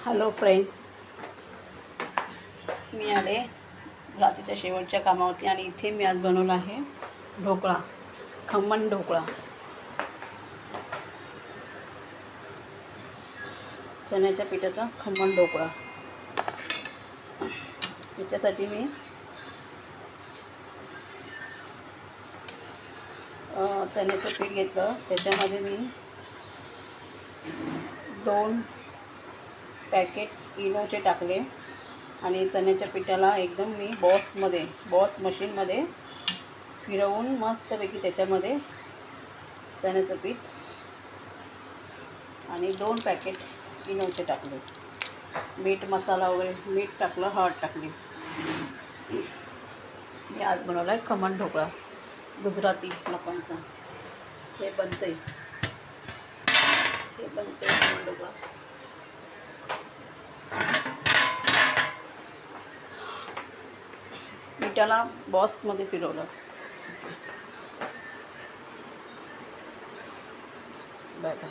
Hello friends, मी आले रात्रीच्या शेवटच्या कामावरती आणि इथे मी आज बनवला आहे ढोकळा, खमण ढोकळा. चण्याच्या पिठाचा खमण ढोकळा. याच्यासाठी मी चण्याचं पीठ घेतलं. त्याच्यामध्ये मी 2 पॅकेट इनोचे टाकले आणि चण्याच्या पिठाला एकदम मी बॉस मशीनमध्ये फिरवून मस्तपैकी त्याच्यामध्ये चण्याचं पीठ आणि 2 पॅकेट इनोचे टाकले. मीठ मसाला वगैरे मीठ टाकलं, हळद टाकली. मी आज बनवला आहे खमण ढोकळा गुजराती लोकांचा. हे बनते खमण ढोकळा. पिठाला बॉसमध्ये फिरवलं. Bye bye.